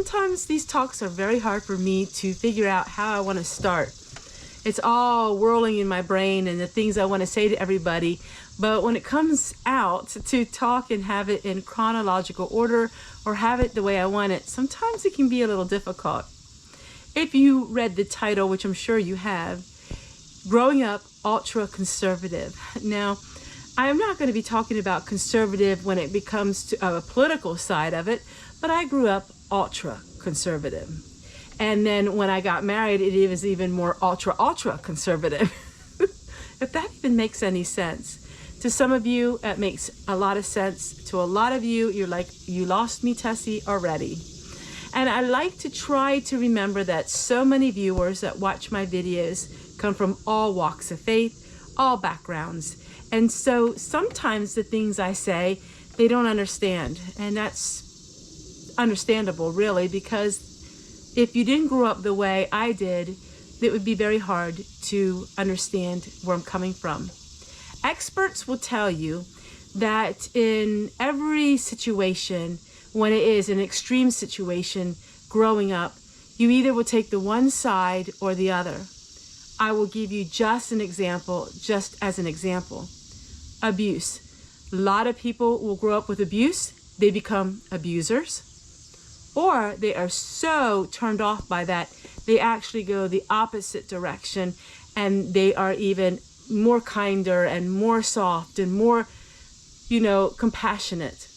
sometimes these talks are very hard for me to figure out how I want to start. It's all whirling in my brain and the things I want to say to everybody. But when it comes out to talk and have it in chronological order or have it the way I want it, sometimes it can be a little difficult. If you read the title, which I'm sure you have, Growing Up Ultra Conservative. Now, I'm not going to be talking about conservative when it becomes to a political side of it, but I grew up ultra conservative. And then when I got married, it was even more ultra conservative. If that even makes any sense. To some of you, it makes a lot of sense. To a lot of you, you're like, you lost me, Tessie, already. And I like to try to remember that so many viewers that watch my videos come from all walks of faith, all backgrounds. And so sometimes the things I say, they don't understand. And that's understandable, really, because if you didn't grow up the way I did, it would be very hard to understand where I'm coming from. Experts will tell you that in every situation, when it is an extreme situation growing up, you either will take the one side or the other. I will give you just an example, just as an example. Abuse. A lot of people will grow up with abuse. They become abusers. Or they are so turned off by that, they actually go the opposite direction and they are even more kinder and more soft and more, compassionate.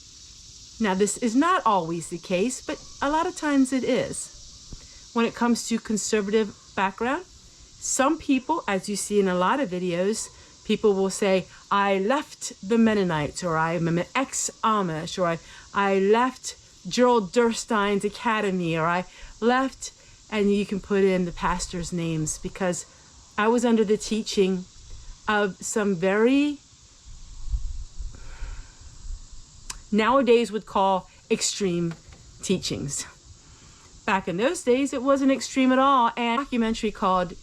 Now, this is not always the case, but a lot of times it is. When it comes to conservative background, some people, as you see in a lot of videos, people will say, I left the Mennonites, or I'm an ex-Amish, or I left Gerald Durstein's academy, or I left, and you can put in the pastor's names, because I was under the teaching of some very, nowadays would call extreme teachings. Back in those days, it wasn't extreme at all. And a documentary called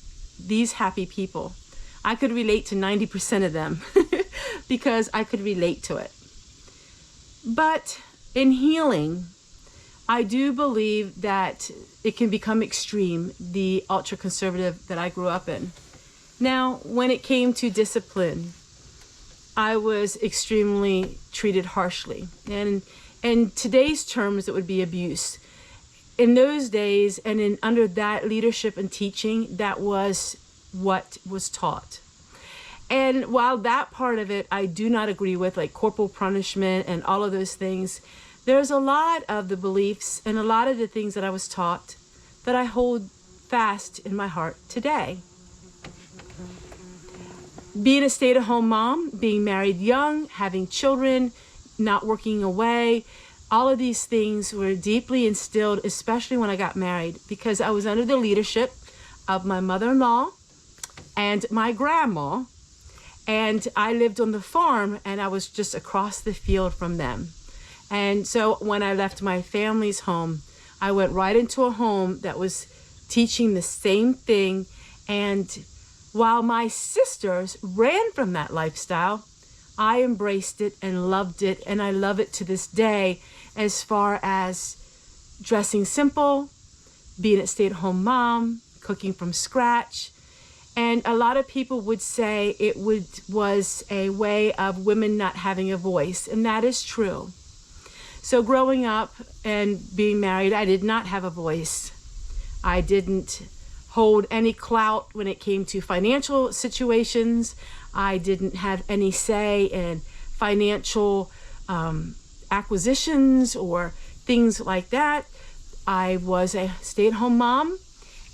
These Happy People. I could relate to 90% of them because I could relate to it. But in healing, I do believe that it can become extreme, the ultra-conservative that I grew up in. Now, when it came to discipline, I was extremely treated harshly. And in today's terms, it would be abuse. In those days, and under that leadership and teaching, that was what was taught. And while that part of it I do not agree with, like corporal punishment and all of those things, there's a lot of the beliefs and a lot of the things that I was taught that I hold fast in my heart today. Being a stay-at-home mom, being married young, having children, not working away, all of these things were deeply instilled, especially when I got married, because I was under the leadership of my mother-in-law and my grandma, and I lived on the farm, and I was just across the field from them. And so when I left my family's home, I went right into a home that was teaching the same thing. And while my sisters ran from that lifestyle, I embraced it and loved it, and I love it to this day, as far as dressing simple, being a stay-at-home mom, cooking from scratch. And a lot of people would say it was a way of women not having a voice, and that is true. So growing up and being married, I did not have a voice. I didn't hold any clout when it came to financial situations. I didn't have any say in financial acquisitions or things like that. I was a stay-at-home mom,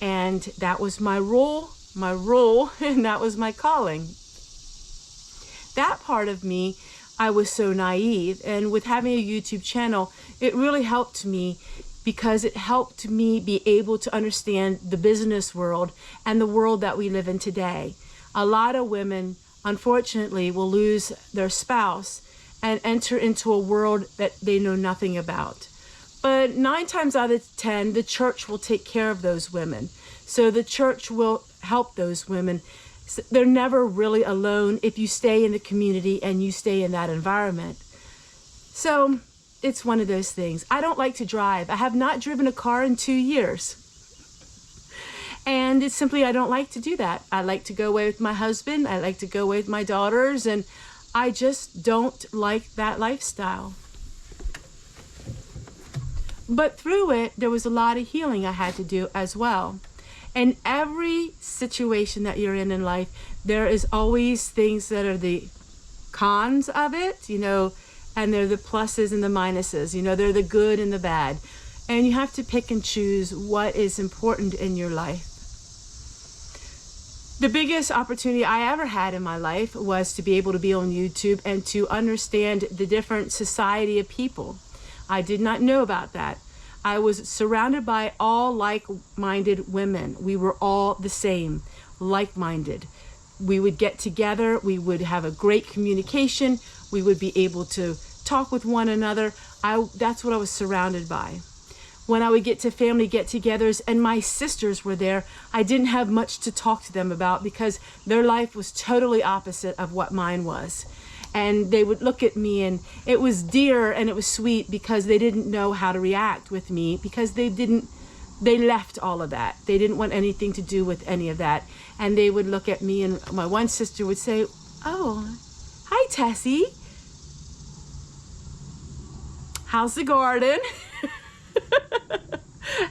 and that was my role, and that was my calling. That part of me, I was so naive, and with having a YouTube channel, it really helped me, because it helped me be able to understand the business world and the world that we live in today. A lot of women, unfortunately, will lose their spouse and enter into a world that they know nothing about. But 9 times out of 10, the church will take care of those women. So the church will help those women. They're never really alone if you stay in the community and you stay in that environment. So it's one of those things. I don't like to drive. I have not driven a car in 2 years. And it's simply, I don't like to do that. I like to go away with my husband. I like to go away with my daughters. And I just don't like that lifestyle. But through it, there was a lot of healing I had to do as well. And every situation that you're in life, there is always things that are the cons of it, you know, and they're the pluses and the minuses, you know, they're the good and the bad. And you have to pick and choose what is important in your life. The biggest opportunity I ever had in my life was to be able to be on YouTube and to understand the different society of people. I did not know about that. I was surrounded by all like-minded women. We were all the same, like-minded. We would get together, we would have a great communication, we would be able to talk with one another. That's what I was surrounded by. When I would get to family get-togethers and my sisters were there, I didn't have much to talk to them about because their life was totally opposite of what mine was. And they would look at me, and it was dear and it was sweet because they didn't know how to react with me, because they left all of that. They didn't want anything to do with any of that. And they would look at me, and my one sister would say, "Oh, hi Tessie. How's the garden?"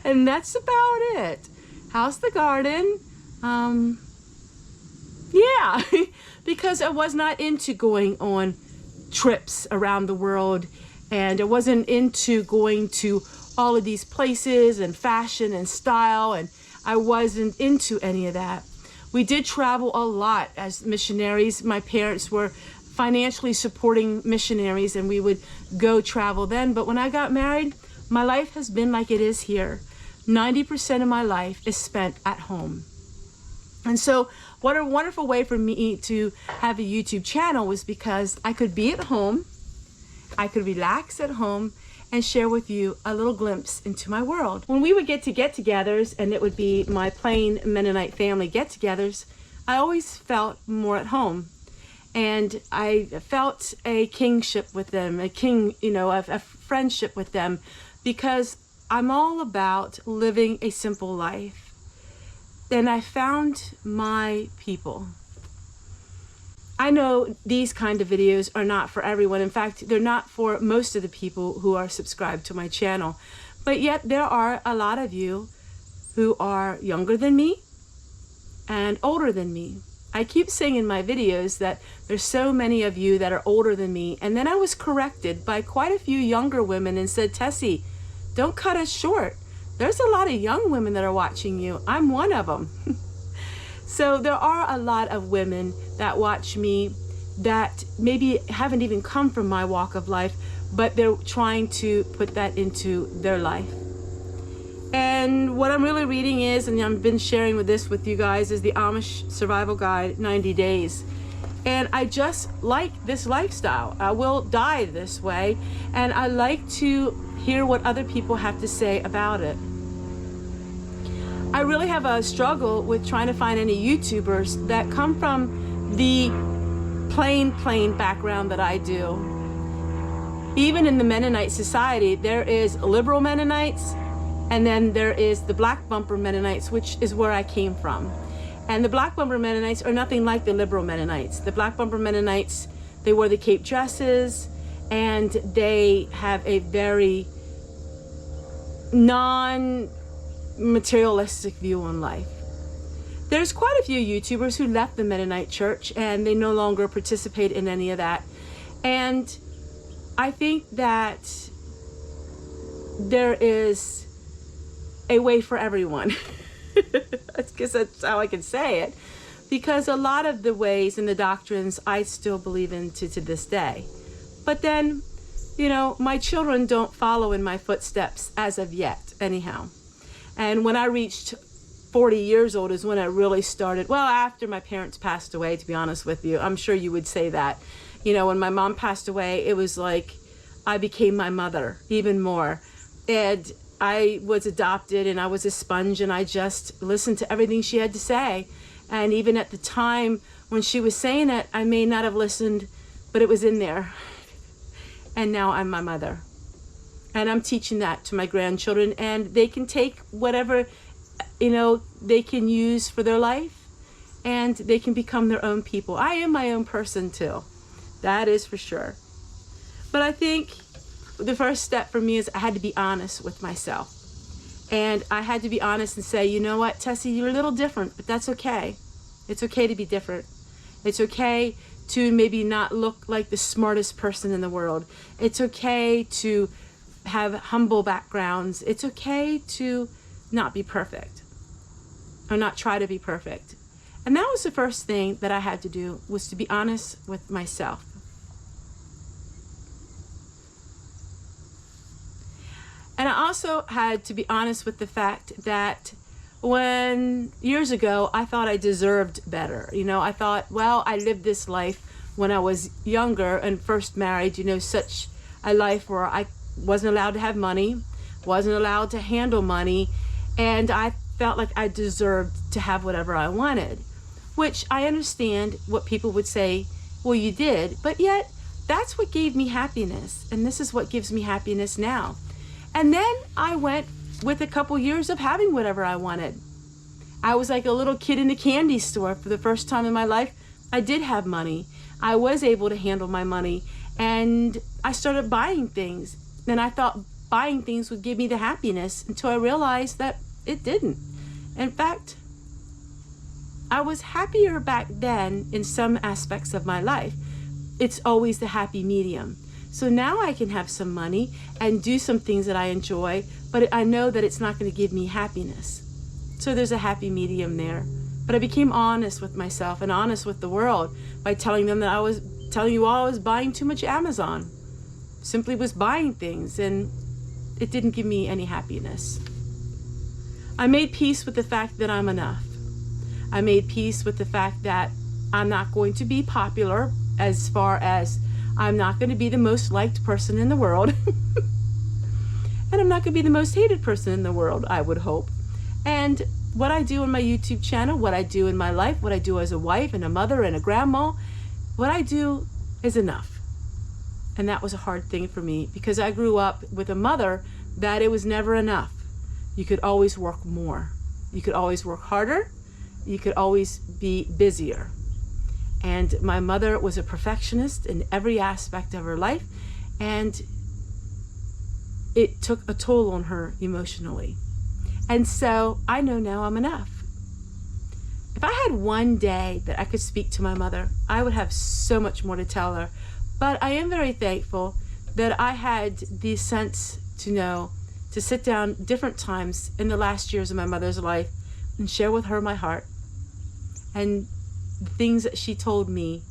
And that's about it. How's the garden? Yeah, because I was not into going on trips around the world, and I wasn't into going to all of these places and fashion and style, and I wasn't into any of that. We did travel a lot as missionaries. My parents were financially supporting missionaries, and we would go travel then. But when I got married, my life has been like it is here. 90% of my life is spent at home. And so what a wonderful way for me to have a YouTube channel was because I could be at home, I could relax at home, and share with you a little glimpse into my world. When we would get to get-togethers, and it would be my plain Mennonite family get-togethers, I always felt more at home. And I felt a kingship with them, a friendship with them, because I'm all about living a simple life. And I found my people. I know these kind of videos are not for everyone. In fact, they're not for most of the people who are subscribed to my channel. But yet there are a lot of you who are younger than me and older than me. I keep saying in my videos that there's so many of you that are older than me. And then I was corrected by quite a few younger women and said, "Tessie, don't cut us short. There's a lot of young women that are watching you. I'm one of them." So there are a lot of women that watch me that maybe haven't even come from my walk of life, but they're trying to put that into their life. And what I'm really reading is, and I've been sharing with you guys, is the Amish Survival Guide, 90 Days. And I just like this lifestyle. I will die this way, and I like to hear what other people have to say about it. I really have a struggle with trying to find any YouTubers that come from the plain background that I do. Even in the Mennonite society, there is liberal Mennonites, and then there is the black bumper Mennonites, which is where I came from. And the black bumper Mennonites are nothing like the liberal Mennonites. The black bumper Mennonites, they wear the cape dresses, and they have a very non-materialistic view on life. There's quite a few YouTubers who left the Mennonite church, and they no longer participate in any of that. And I think that there is a way for everyone. I guess that's how I can say it, because a lot of the ways and the doctrines I still believe in to this day. But then, you know, my children don't follow in my footsteps as of yet, anyhow. And when I reached 40 years old is when I really started, well, after my parents passed away, to be honest with you. I'm sure you would say that. You know, when my mom passed away, it was like I became my mother even more. And I was adopted, and I was a sponge, and I just listened to everything she had to say. And even at the time when she was saying it, I may not have listened, but it was in there. And now I'm my mother. And I'm teaching that to my grandchildren, and they can take whatever, they can use for their life, and they can become their own people. I am my own person too. That is for sure. But I think the first step for me is I had to be honest with myself. And I had to be honest and say, you know what, Tessie, you're a little different, but that's okay. It's okay to be different. It's okay to maybe not look like the smartest person in the world. It's okay to have humble backgrounds. It's okay to not be perfect or not try to be perfect. And that was the first thing that I had to do, was to be honest with myself. And I also had to be honest with the fact that when years ago I thought I deserved better. I thought, well, I lived this life when I was younger and first married, such a life where I wasn't allowed to have money, wasn't allowed to handle money, and I felt like I deserved to have whatever I wanted, which I understand what people would say, well, you did, but yet that's what gave me happiness, and this is what gives me happiness now. And then I went with a couple years of having whatever I wanted. I was like a little kid in a candy store. For the first time in my life, I did have money. I was able to handle my money, and I started buying things. And I thought buying things would give me the happiness, until I realized that it didn't. In fact, I was happier back then in some aspects of my life. It's always the happy medium. So now I can have some money and do some things that I enjoy, but I know that it's not going to give me happiness. So there's a happy medium there. But I became honest with myself and honest with the world by telling them that I was buying too much Amazon. Simply was buying things, and it didn't give me any happiness. I made peace with the fact that I'm enough. I made peace with the fact that I'm not going to be popular, as far as I'm not going to be the most liked person in the world. And I'm not going to be the most hated person in the world, I would hope. And what I do on my YouTube channel, what I do in my life, what I do as a wife and a mother and a grandma, what I do is enough. And that was a hard thing for me, because I grew up with a mother that it was never enough. You could always work more. You could always work harder. You could always be busier. And my mother was a perfectionist in every aspect of her life, and it took a toll on her emotionally. And so I know now I'm enough. If I had one day that I could speak to my mother, I would have so much more to tell her. But I am very thankful that I had the sense to know to sit down different times in the last years of my mother's life and share with her my heart. And the things that she told me,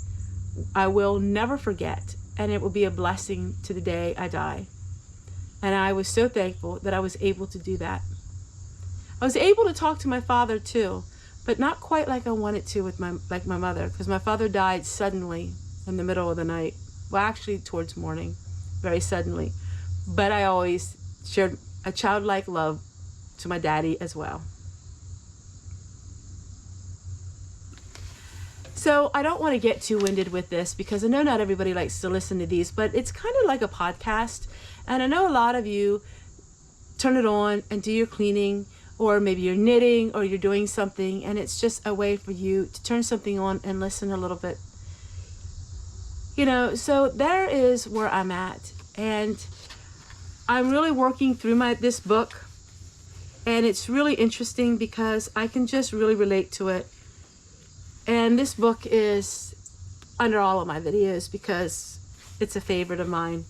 I will never forget, and it will be a blessing to the day I die. And I was so thankful that I was able to do that. I was able to talk to my father too, but not quite like I wanted to with my mother, because my father died suddenly in the middle of the night. Well, actually towards morning, very suddenly. But I always shared a childlike love to my daddy as well. So I don't want to get too winded with this, because I know not everybody likes to listen to these, but it's kind of like a podcast. And I know a lot of you turn it on and do your cleaning, or maybe you're knitting, or you're doing something, and it's just a way for you to turn something on and listen a little bit. So there is where I'm at. And I'm really working through this book. And it's really interesting because I can just really relate to it. And this book is under all of my videos because it's a favorite of mine.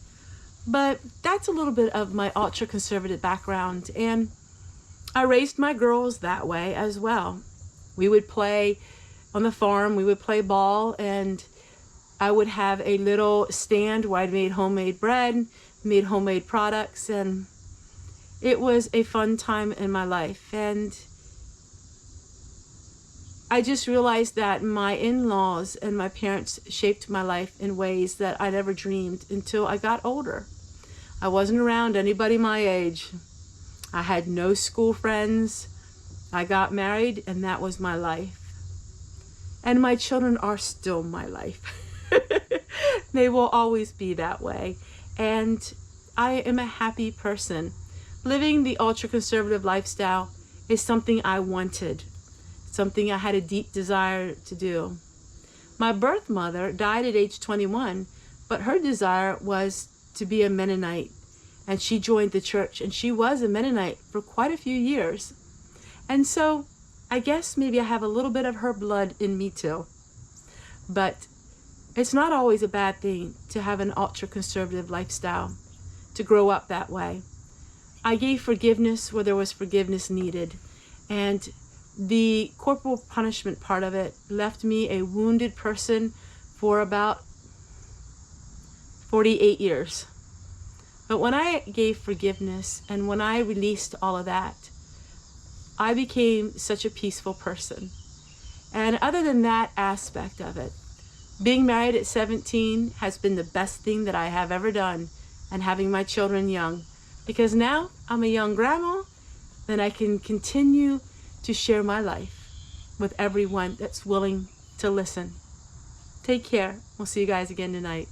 But that's a little bit of my ultra-conservative background. And I raised my girls that way as well. We would play on the farm. We would play ball. And I would have a little stand where I made homemade bread, made homemade products. And it was a fun time in my life. And I just realized that my in-laws and my parents shaped my life in ways that I never dreamed until I got older. I wasn't around anybody my age. I had no school friends. I got married, and that was my life. And my children are still my life. They will always be that way. And I am a happy person. Living the ultra-conservative lifestyle is something I wanted, something I had a deep desire to do. My birth mother died at age 21, but her desire was to be a Mennonite, and she joined the church, and she was a Mennonite for quite a few years. And so I guess maybe I have a little bit of her blood in me too. But it's not always a bad thing to have an ultra-conservative lifestyle, to grow up that way. I gave forgiveness where there was forgiveness needed, and the corporal punishment part of it left me a wounded person for about 48 years. But when I gave forgiveness and when I released all of that, I became such a peaceful person. And other than that aspect of it, being married at 17 has been the best thing that I have ever done, and having my children young. Because now I'm a young grandma, and I can continue to share my life with everyone that's willing to listen. Take care. We'll see you guys again tonight.